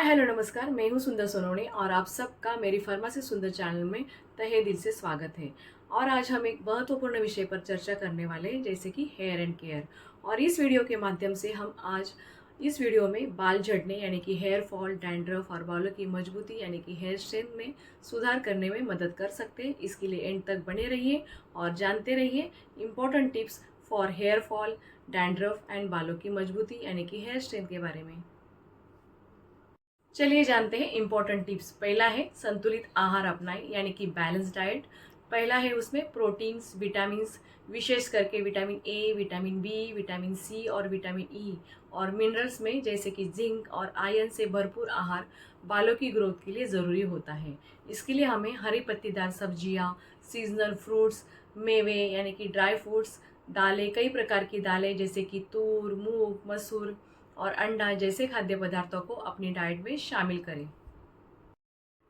Hi hello नमस्कार। मैं हूँ सुंदर सोनवणे और आप सबका मेरी फर्मा से सुंदर चैनल में तहे दिल से स्वागत है। और आज हम एक महत्वपूर्ण विषय पर चर्चा करने वाले हैं, जैसे कि हेयर एंड केयर। और इस वीडियो के माध्यम से हम आज इस वीडियो में बाल झड़ने यानी कि हेयर फॉल, डैंड्रफ और बालों की मजबूती यानी कि हेयर स्ट्रेंथ में सुधार करने में मदद कर सकते हैं। इसके लिए एंड तक बने रहिए और जानते रहिए important tips for hair fall, dandruff and बालों की मजबूती यानी कि हेयर स्ट्रेंथ के बारे में। चलिए जानते हैं इंपॉर्टेंट टिप्स। पहला है संतुलित आहार अपनाएं यानी कि बैलेंस डाइट। पहला है उसमें प्रोटीन्स, विटामिन्स, विशेष करके vitamin A, vitamin B, vitamin C और विटामिन ई और मिनरल्स में जैसे कि जिंक और आयरन से भरपूर आहार बालों की ग्रोथ के लिए ज़रूरी होता है। इसके लिए हमें हरी पत्तीदार सब्जियां, सीजनल फ्रूट्स, मेवे यानी कि ड्राई फ्रूट्स, दालें, कई प्रकार की दालें जैसे कि तूर, मूंग, मसूर और अंडा जैसे खाद्य पदार्थों को अपनी डाइट में शामिल करें।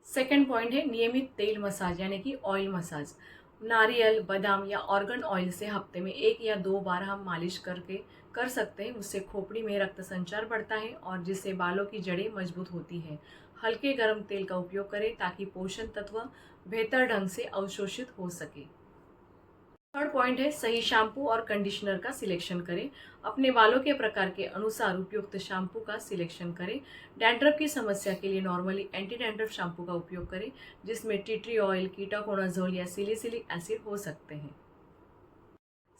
सेकंड पॉइंट है नियमित तेल मसाज यानी कि ऑयल मसाज। नारियल, बादाम या ऑर्गन ऑयल से हफ्ते में 1 या 2 बार हम मालिश करके कर सकते हैं। उससे खोपड़ी में रक्त संचार बढ़ता है और जिससे बालों की जड़ें मजबूत होती है। हल्के गर्म तेल का उपयोग करें ताकि पोषण तत्व बेहतर ढंग से अवशोषित हो सके। थर्ड पॉइंट है सही शैम्पू और कंडीशनर का सिलेक्शन करें। अपने बालों के प्रकार के अनुसार उपयुक्त शैम्पू का सिलेक्शन करें। डैंड्रफ की समस्या के लिए नॉर्मली एंटी डैंड्रफ शैम्पू का उपयोग करें, जिसमें टी ट्री ऑयल, कीटाकोनाजोल या सिलिसिलिक एसिड हो सकते हैं।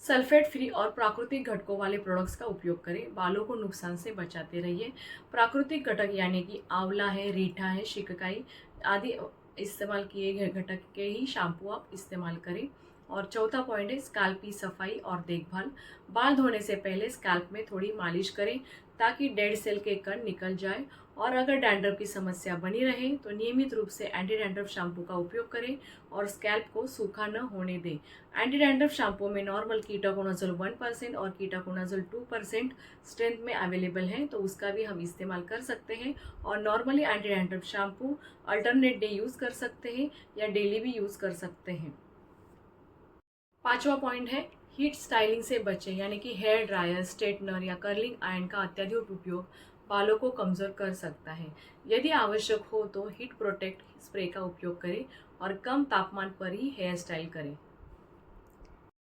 सल्फेट फ्री और प्राकृतिक घटकों वाले प्रोडक्ट्स का उपयोग करें। बालों को नुकसान से बचाते रहिए। प्राकृतिक घटक यानी कि आंवला है, रीठा है, शिकाकाई आदि इस्तेमाल किए गए घटक के ही शैम्पू आप इस्तेमाल करें। और चौथा पॉइंट है स्कैल्प की सफाई और देखभाल। बाल धोने से पहले स्कैल्प में थोड़ी मालिश करें ताकि डेड सेल के कण निकल जाए। और अगर डैंड्रफ की समस्या बनी रहे तो नियमित रूप से एंटी डैंड्रफ शैम्पू का उपयोग करें और स्कैल्प को सूखा न होने दें। एंटी डैंड्रफ शैम्पू में नॉर्मल कीटाकोनाजोल 1% और कीटाकोनाजोल 2% स्ट्रेंथ में अवेलेबल है, तो उसका भी हम इस्तेमाल कर सकते हैं। और normally anti dandruff shampoo alternate day use कर सकते हैं या डेली भी यूज़ कर सकते हैं। पांचवा पॉइंट है हीट स्टाइलिंग से बचें यानी कि हेयर ड्रायर, स्ट्रेटनर या कर्लिंग आयरन का अत्यधिक उपयोग बालों को कमज़ोर कर सकता है। यदि आवश्यक हो तो हीट प्रोटेक्ट स्प्रे का उपयोग करें और कम तापमान पर ही हेयर स्टाइल करें।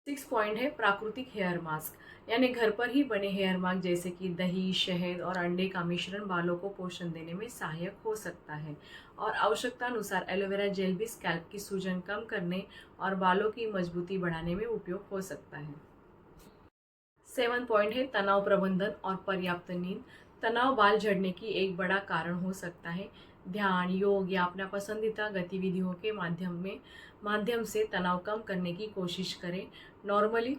6 पॉइंट है प्राकृतिक हेयर मास्क यानी घर पर ही बने हेयर मास्क जैसे कि दही, शहद और अंडे का मिश्रण बालों को पोषण देने में सहायक हो सकता है। और आवश्यकता अनुसार एलोवेरा जेल भी स्कैल्प की सूजन कम करने और बालों की मजबूती बढ़ाने में उपयोग हो सकता है। 7 पॉइंट है तनाव प्रबंधन और पर्याप्त नींद। तनाव बाल झड़ने की एक बड़ा कारण हो सकता है। ध्यान, योग या अपना पसंदीदा गतिविधियों के माध्यम से तनाव कम करने की कोशिश करें। नॉर्मली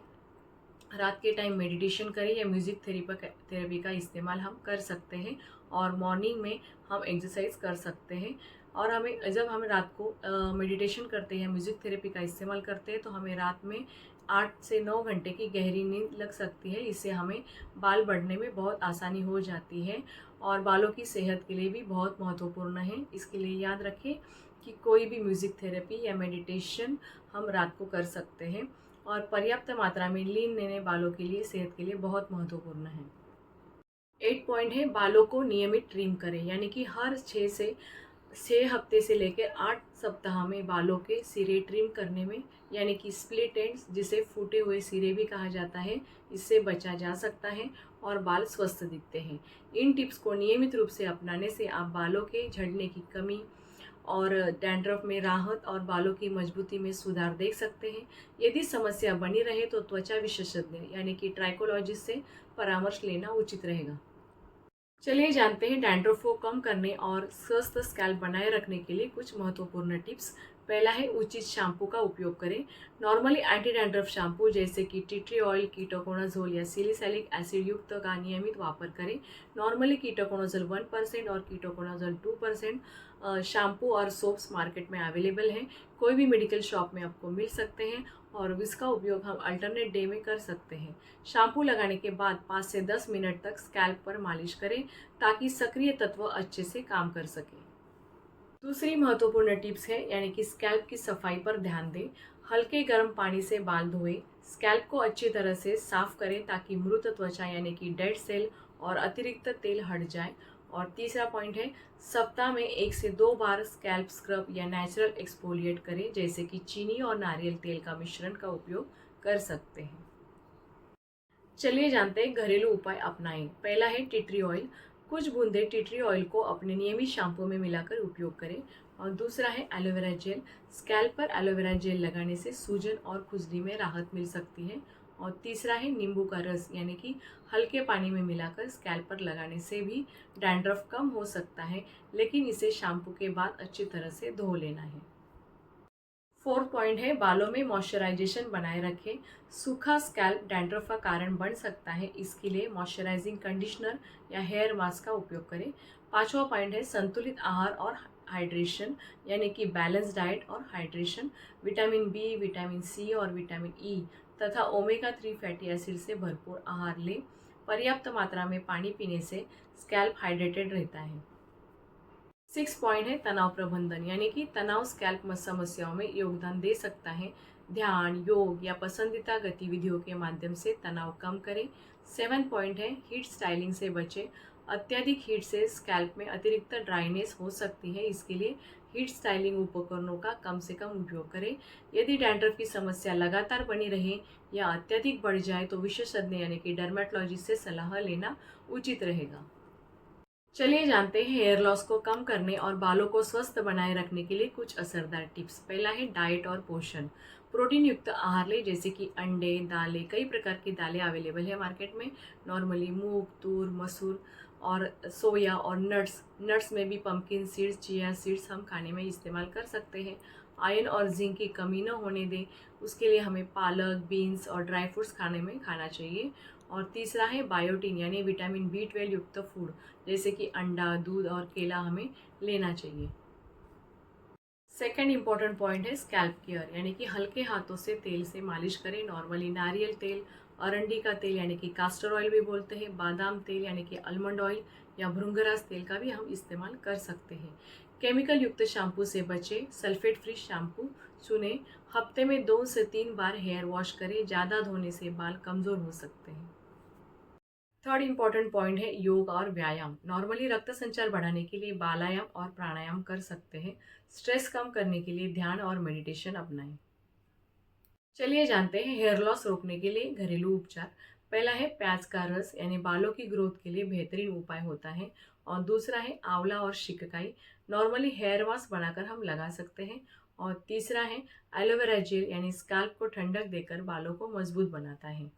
रात के टाइम मेडिटेशन करें या म्यूज़िक थेरेपी का इस्तेमाल हम कर सकते हैं। और मॉर्निंग में हम एक्सरसाइज कर सकते हैं। और हमें जब हम रात को मेडिटेशन करते हैं, म्यूज़िक थेरेपी का इस्तेमाल करते हैं, तो हमें रात में 8 से 9 घंटे की गहरी नींद लग सकती है। इससे हमें बाल बढ़ने में बहुत आसानी हो जाती है और बालों की सेहत के लिए भी बहुत महत्वपूर्ण है। इसके लिए याद रखें कि कोई भी म्यूज़िक थेरेपी या मेडिटेशन हम रात को कर सकते हैं। और पर्याप्त मात्रा में नींद लेने बालों के लिए, सेहत के लिए बहुत महत्वपूर्ण है। 8 पॉइंट है बालों को नियमित ट्रिम करें यानी कि हर 6 हफ्ते से लेकर 8 सप्ताह में बालों के सिरे ट्रिम करने में यानी कि स्प्लिट एंड्स, जिसे फूटे हुए सिरे भी कहा जाता है, इससे बचा जा सकता है और बाल स्वस्थ दिखते हैं। इन टिप्स को नियमित रूप से अपनाने से आप बालों के झड़ने की कमी और डैंड्रफ में राहत और बालों की मजबूती में सुधार देख सकते हैं। यदि समस्या बनी रहे तो त्वचा विशेषज्ञ यानी कि ट्राइकोलॉजिस्ट से परामर्श लेना उचित रहेगा। चलिए जानते हैं डैंड्रफ को कम करने और स्वस्थ स्कैल्प बनाए रखने के लिए कुछ महत्वपूर्ण टिप्स। पहला है उचित शैम्पू का उपयोग करें। नॉर्मली एंटी डैंड्रफ शैम्पू जैसे कि टी ट्री ऑयल, कीटोकोनाजोल या सिलिसैलिक एसिड युक्त का नियमित वापर करें। नॉर्मली कीटोकोनाजोल 1% और कीटोकोनाजोल 2% शैम्पू और सोप्स मार्केट में अवेलेबल हैं। कोई भी मेडिकल शॉप में आपको मिल सकते हैं और इसका उपयोग हम अल्टरनेट डे में कर सकते हैं। शैम्पू लगाने के बाद 5 से 10 मिनट तक स्कैल्प पर मालिश करें ताकि सक्रिय तत्व अच्छे से काम कर सकें। दूसरी महत्वपूर्ण टिप्स है यानी कि स्कैल्प की सफाई पर ध्यान दें। हल्के गर्म पानी से बाल धोएं। स्कैल्प को अच्छी तरह से साफ करें ताकि मृत त्वचा यानी कि डेड सेल और अतिरिक्त तेल हट जाए। और तीसरा पॉइंट है सप्ताह में 1 से 2 बार स्कैल्प स्क्रब या नेचुरल एक्सफोलिएट करें, जैसे कि चीनी और नारियल तेल का मिश्रण का उपयोग कर सकते हैं। चलिए जानते हैं घरेलू उपाय अपनाएं। पहला है टी ट्री ऑयल। कुछ बूंदे टी ट्री ऑयल को अपने नियमित शैम्पू में मिलाकर उपयोग करें। और दूसरा है एलोवेरा जेल। स्कैल्प पर एलोवेरा जेल लगाने से सूजन और खुजली में राहत मिल सकती है। और तीसरा है नींबू का रस, यानी कि हल्के पानी में मिलाकर स्कैल्प पर लगाने से भी डैंड्रफ कम हो सकता है, लेकिन इसे शैम्पू के बाद अच्छी तरह से धो लेना है। फोर्थ पॉइंट है बालों में मॉइस्चराइजेशन बनाए रखें। सूखा स्कैल्प डैंड्रफ का कारण बन सकता है, इसके लिए मॉइस्चराइजिंग कंडीशनर या हेयर मास्क का उपयोग करें। पांचवा पॉइंट है संतुलित आहार और हाइड्रेशन, यानी कि बैलेंस डाइट और hydration. Vitamin B, vitamin C और विटामिन ई तथा ओमेगा 3 फैटी एसिड से भरपूर आहार लें। पर्याप्त मात्रा में पानी पीने से स्कैल्प हाइड्रेटेड रहता है। 6 पॉइंट है तनाव प्रबंधन, यानी कि तनाव स्कैल्प समस्याओं में योगदान दे सकता है। ध्यान, योग या पसंदीदा गतिविधियों के माध्यम से तनाव कम करें। 7 पॉइंट है हीट स्टाइलिंग से बचें। अत्यधिक हीट से स्कैल्प में अतिरिक्त ड्राइनेस हो सकती है, इसके लिए हीट स्टाइलिंग उपकरणों का कम से कम उपयोग करें। यदि डैंड्रफ की समस्या लगातार बनी रहे या अत्यधिक बढ़ जाए तो विशेषज्ञ यानी कि डर्मेटोलॉजिस्ट से सलाह लेना उचित रहेगा। चलिए जानते हैं हेयर लॉस को कम करने और बालों को स्वस्थ बनाए रखने के लिए कुछ असरदार टिप्स। पहला है डाइट और पोषण। प्रोटीन युक्त आहार लें, जैसे कि अंडे, दालें। कई प्रकार की दालें अवेलेबल है मार्केट में। नॉर्मली मूंग, तूर, मसूर और सोया और नट्स में भी पम्पकिन सीड्स, चिया सीड्स हम खाने में इस्तेमाल कर सकते हैं। आयरन और जिंक की कमी न होने दें, उसके लिए हमें पालक, बीन्स और ड्राई फ्रूट्स खाना चाहिए। और तीसरा है बायोटीन, यानी विटामिन B12 युक्त फूड, जैसे कि अंडा, दूध और केला हमें लेना चाहिए। सेकेंड इम्पॉर्टेंट पॉइंट है स्कैल्प केयर, यानी कि हल्के हाथों से तेल से मालिश करें। नॉर्मली नारियल तेल, अरंडी का तेल यानी कि कास्टर ऑयल भी बोलते हैं, बादाम तेल यानी कि आलमंड ऑयल या भृंगराज तेल का भी हम इस्तेमाल कर सकते हैं। केमिकल युक्त शैम्पू से बचें, सल्फेट फ्री शैम्पू चुनें। हफ्ते में 2 से 3 बार हेयर वॉश करें, ज़्यादा धोने से बाल कमज़ोर हो सकते हैं। थर्ड इम्पॉर्टेंट पॉइंट है योग और व्यायाम। नॉर्मली रक्त संचार बढ़ाने के लिए बालायाम और प्राणायाम कर सकते हैं। स्ट्रेस कम करने के लिए ध्यान और मेडिटेशन अपनाएं। चलिए जानते हैं हेयर लॉस रोकने के लिए घरेलू उपचार। पहला है प्याज का रस, यानी बालों की ग्रोथ के लिए बेहतरीन उपाय होता है। और दूसरा है आंवला और शिकाकाई। नॉर्मली हेयर मास्क बनाकर हम लगा सकते हैं। और तीसरा है एलोवेरा जेल, यानी स्कैल्प को ठंडक देकर बालों को मजबूत बनाता है।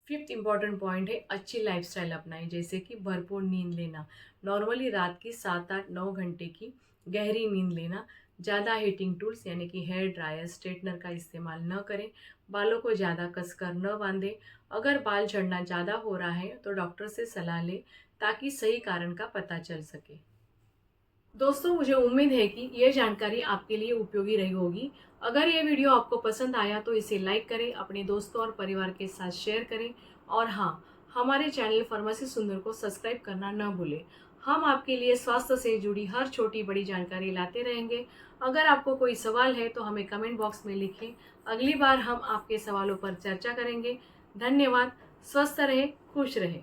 फिफ्थ इम्पॉर्टेंट पॉइंट है अच्छी लाइफस्टाइल अपनाएं, जैसे कि भरपूर नींद लेना। नॉर्मली रात की 7-8-9 घंटे की गहरी नींद लेना। ज़्यादा हीटिंग टूल्स यानी कि हेयर ड्रायर, स्ट्रेटनर का इस्तेमाल न करें। बालों को ज़्यादा कसकर न बांधें। अगर बाल झड़ना ज़्यादा हो रहा है तो डॉक्टर से सलाह लें, ताकि सही कारण का पता चल सके। दोस्तों, मुझे उम्मीद है कि ये जानकारी आपके लिए उपयोगी रही होगी। अगर ये वीडियो आपको पसंद आया तो इसे लाइक करें, अपने दोस्तों और परिवार के साथ शेयर करें। और हाँ, हमारे चैनल फार्मेसी सुंदर को सब्सक्राइब करना न भूलें। हम आपके लिए स्वास्थ्य से जुड़ी हर छोटी बड़ी जानकारी लाते रहेंगे। अगर आपको कोई सवाल है तो हमें कमेंट बॉक्स में लिखें। अगली बार हम आपके सवालों पर चर्चा करेंगे। धन्यवाद। स्वस्थ रहे, खुश रहे।